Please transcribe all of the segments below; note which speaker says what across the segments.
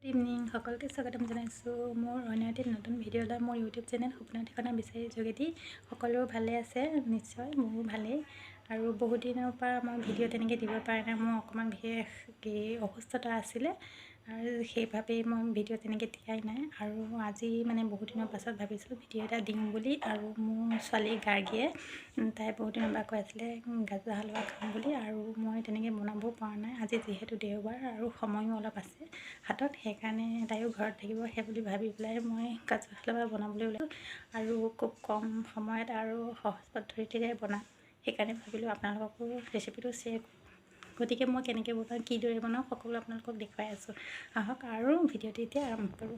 Speaker 1: Good evening সকলকে স্বাগতম জনাইছোঁ মোৰ অন্য এটি নতুন ভিডিঅ' লৈ মোৰ ইউটিউব চেনেল সপোনৰ ঠিকনা বিচাৰি যোগেদি সকলো ভালে আছে নিশ্চয় মোৰো ভালেই আৰু বহুত দিনৰ পৰা মই ভিডিঅ' তেনেকৈ দিব পৰা নাই মোৰ অকণমান বিশেষ অসুস্থতা আছিলে আৰু সেইবাবেই মই ভিডিঅ' তেনেকৈ দিয়াই নাই আৰু আজি মানে বহুত দিনৰ পাছত ভাবিছোঁ ভিডিঅ' এটা দিওঁ বুলি আৰু মোৰ ছোৱালী গাৰ্গীয়ে তাই বহুত দিনৰ পৰা কৈ আছিলে গাজৰ হালোৱা খাম বুলি আৰু মই তেনেকৈ বনাবও পৰা নাই আজি যিহেতু দেওবাৰ আৰু সময়ো অলপ আছে হাতত সেইকাৰণে তাইও ঘৰত থাকিব সেই বুলি ভাবি পেলাই মই গাজৰ হালোৱা বনাবলৈ ওলাইছোঁ আৰু খুব কম সময়ত আৰু সহজ পদ্ধতিৰে বনাম সেইকাৰণে ভাবিলোঁ আপোনালোককো ৰেচিপিটো শ্বেয়াৰ কৰোঁ গতিকে মই কেনেকৈ বনাওঁ কিদৰে বনাওঁ সকলো আপোনালোকক দেখুৱাই আছোঁ আহক আৰু ভিডিঅ'টো এতিয়া আৰম্ভ কৰোঁ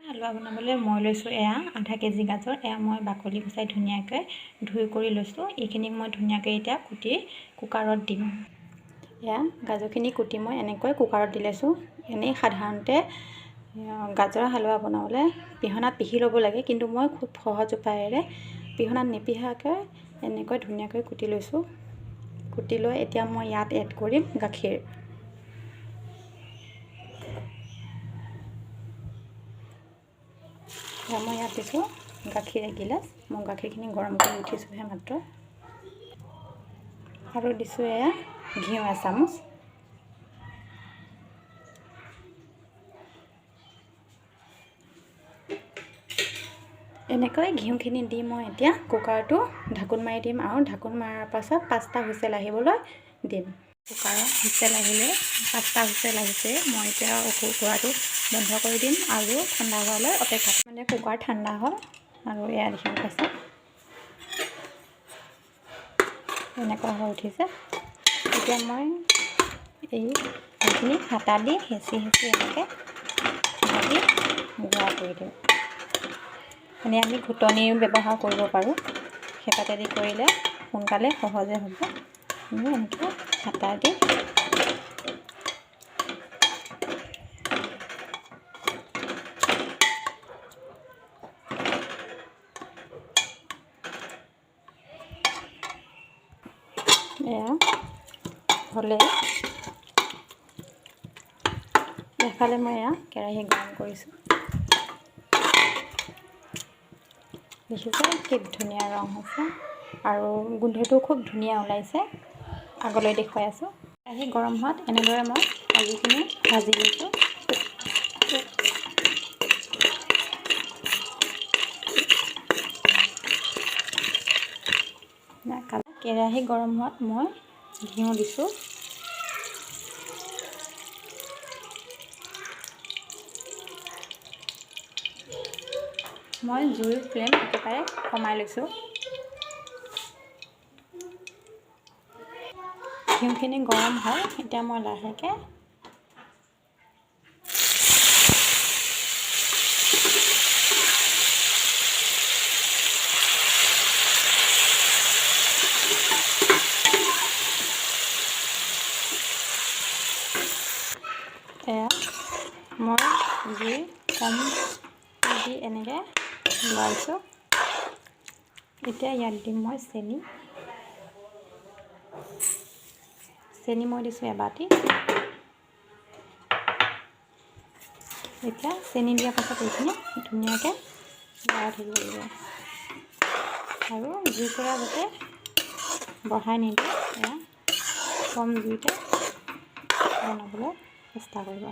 Speaker 1: হালোৱা বনাবলৈ মই লৈছোঁ এয়া আধা কেজি গাজৰ এয়া মই বাকলি গুচাই ধুনীয়াকৈ ধুই কৰি লৈছোঁ এইখিনিক মই ধুনীয়াকৈ এতিয়া কুটি কুকাৰত দিম এয়া গাজৰখিনি কুটি মই এনেকৈ কুকাৰত দি লৈছোঁ এনেই সাধাৰণতে গাজৰ হালোৱা বনাবলৈ পিহনাত পিহি ল'ব লাগে কিন্তু মই খুব সহজ উপায়েৰে পিহনাত নিপিহাকৈ এনেকৈ ধুনীয়াকৈ কুটি লৈছোঁ কুটি লৈ এতিয়া মই ইয়াত এড কৰিম গাখীৰ মই ইয়াত দিছোঁ গাখীৰ এগিলাচ মই গাখীৰখিনি গৰম কৰি উঠিছোঁহে মাত্ৰ আৰু দিছোঁ এয়া ঘিউ এচামুচ এনেকৈ ঘিউখিনি দি মই এতিয়া কুকাৰটো ঢাকোন মাৰি দিম আৰু ঢাকোন মৰাৰ পাছত 5টা হুইচেল আহিবলৈ দিম কুকাৰত হুইচেল আহিলে 5টা হুইচেল আহিছে মই এতিয়া কুকাৰটো বন্ধ কৰি দিম আৰু ঠাণ্ডা হোৱালৈ অপেক্ষা মানে কুকাৰ ঠাণ্ডা হ'ল আৰু এয়া দেখিব পাইছে এনেকুৱা হৈ উঠিছে এতিয়া মই এইখিনি হাতা দি হেঁচি এনেকৈ ভাজি গুড়া কৰি দিওঁ মানে আমি ঘুটনিও ব্যৱহাৰ কৰিব পাৰোঁ হেতাতেদি কৰিলে সোনকালে সহজে হ'ব আমি এনেকৈ হাতা দি এয়া হ'লে এফালে মই এয়া কেৰাহী গৰম কৰিছোঁ দেখিছে কি ধুনীয়া ৰং হৈছে আৰু গোন্ধটো খুব ধুনীয়া ওলাইছে আগলৈ দেখুৱাই আছোঁ কেৰাহী গৰম হোৱাত এনেদৰে মই ভাজিখিনি ভাজি লৈছোঁ কেৰাহী গৰম হোৱাত মই ঘিউ দিছোঁ মই জুইৰ ফ্লেম একেবাৰে কমাই লৈছোঁ ঘিউখিনি গৰম হয় এতিয়া মই লাহেকৈ এয়া মই জুই কম দি এনেকৈ লৰাইছোঁ এতিয়া ইয়াত দিম মই চেনি মই দিছোঁ এবাটি এতিয়া চেনি দিয়াৰ পাছত এইখিনি ধুনীয়াকৈ লৰাই থাকিব লাগিব আৰু জুইকুৰা যাতে বঢ়াই নিদিয়ে এয়া কম জুইতে বনাবলৈ চেষ্টা কৰিব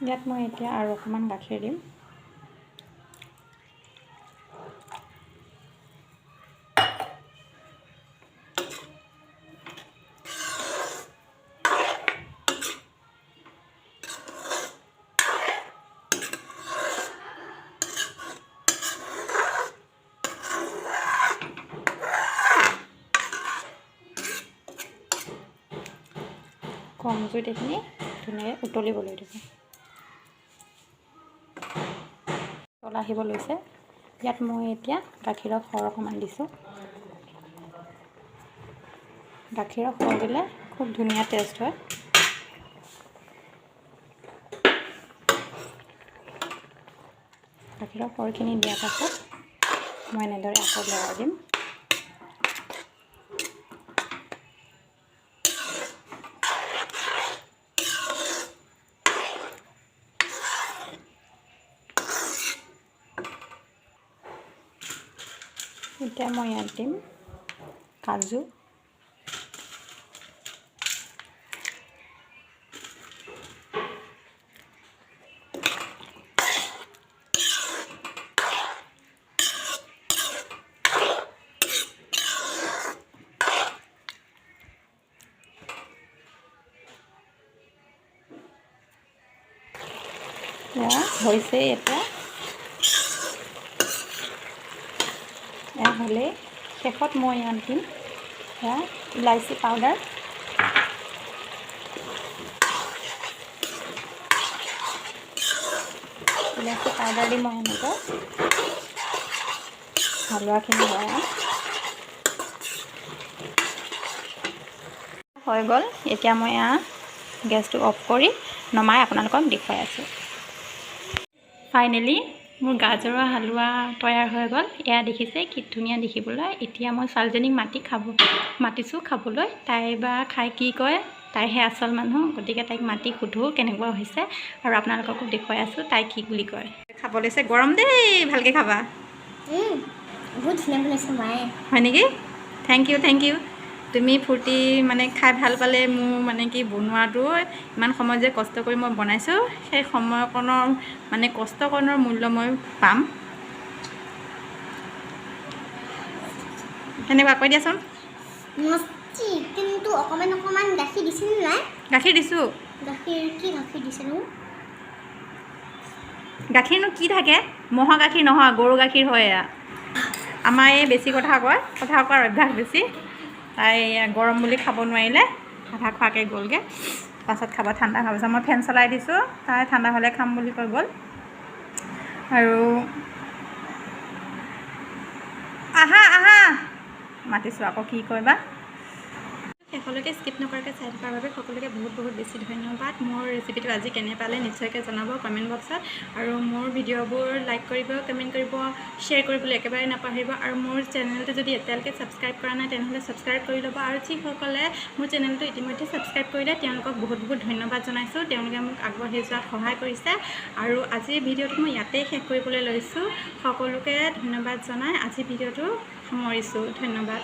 Speaker 1: ইয়াত মই এতিয়া আৰু অকণমান গাখীৰ দিম কম জুইত এইখিনি ধুনীয়াকৈ উতলিবলৈ দিব। উতল আহিব লৈছে। ইয়াত মই এতিয়া গাখীৰৰ সৰ অকণমান দিছোঁ। গাখীৰৰ সৰ দিলে খুব ধুনীয়া টেষ্ট হয়। গাখীৰৰ সৰখিনি দিয়াৰ পাছত মই এনেদৰে আকৌ লৰাই দিম। এতিয়া মই ইয়াত দিম কাজু, এয়া হৈছে। এয়া হ'লেই শেষত মই ইয়াত দিম এয়া ইলাচি পাউডাৰ, ইলাচি পাউডাৰ দি মই এনেকৈ হালোৱাখিনি লৰাই হৈ গ'ল। এতিয়া মই এয়া গেছটো অফ কৰি নমাই আপোনালোকক দেখুৱাই আছোঁ। ফাইনেলি মোৰ গাজৰৰ হালোৱা তৈয়াৰ হৈ গ'ল। এয়া দেখিছে কি ধুনীয়া দেখিবলৈ। এতিয়া মই ছোৱালীজনীক মাতিছোঁ খাবলৈ। তাই বা খাই কি কয়, তাইহে আচল মানুহ। গতিকে তাইক মাতি সোধোঁ কেনেকুৱা হৈছে আৰু আপোনালোককো দেখুৱাই আছোঁ তাই কি বুলি কয়। খাব লৈছে। গৰম দেই, ভালকৈ খাবা।
Speaker 2: বহুত ধুনীয়া বনাইছে মায়ে।
Speaker 1: হয় নেকি? Thank you. তুমি ফূৰ্তি মানে খাই ভাল পালে মোৰ মানে কি বনোৱাটো ইমান সময় যে কষ্ট কৰি মই বনাইছোঁ, সেই সময়কণৰ মানে কষ্টকণৰ মূল্য মই পাম। কেনেকুৱা কৈ দিয়াচোন।
Speaker 2: মস্তি, কিন্তু অকণমান গাখীৰ দিছিল নাই?
Speaker 1: গাখীৰ দিছোঁ।
Speaker 2: কি গাখীৰ দিছেনো?
Speaker 1: গাখীৰনো কি থাকে? ম'হৰ গাখীৰ নহয়, গৰু গাখীৰ হয় এয়া। আমাৰ এই বেছি কথা কোৱাৰ অভ্যাস বেছি। তাই গৰম বুলি খাব নোৱাৰিলে, আধা খোৱাকৈ গ'লগৈ। পাছত খাব, ঠাণ্ডা হোৱাৰ পাছত মই ফেন চলাই দিছোঁ। তাই ঠাণ্ডা হ'লে খাম বুলি কৈ গ'ল। আৰু আহা মাতিছোঁ, আকৌ কি কয় বা। শেষলৈকে স্কিপ নকৰাকৈ চাই থকাৰ বাবে সকলোকে বহুত বেছি ধন্যবাদ। মোৰ ৰেচিপিটো আজি কেনে পালে নিশ্চয়কৈ জনাব কমেণ্ট বক্সত। আৰু মোৰ ভিডিঅ'বোৰ লাইক কৰিব, কমেণ্ট কৰিব, শ্বেয়াৰ কৰিবলৈ একেবাৰে নাপাহৰিব। আৰু মোৰ চেনেলটো যদি এতিয়ালৈকে ছাবস্ক্ৰাইব কৰা নাই তেনেহ'লে ছাবস্ক্ৰাইব কৰি ল'ব। আৰু যিসকলে মোৰ চেনেলটো ইতিমধ্যে ছাবস্ক্ৰাইব কৰিলে তেওঁলোকক বহুত ধন্যবাদ জনাইছোঁ। তেওঁলোকে মোক আগবাঢ়ি যোৱাত সহায় কৰিছে। আৰু আজিৰ ভিডিঅ'টো মই ইয়াতেই শেষ কৰিবলৈ লৈছোঁ। সকলোকে ধন্যবাদ জনাই আজিৰ ভিডিঅ'টো সামৰিছোঁ। ধন্যবাদ।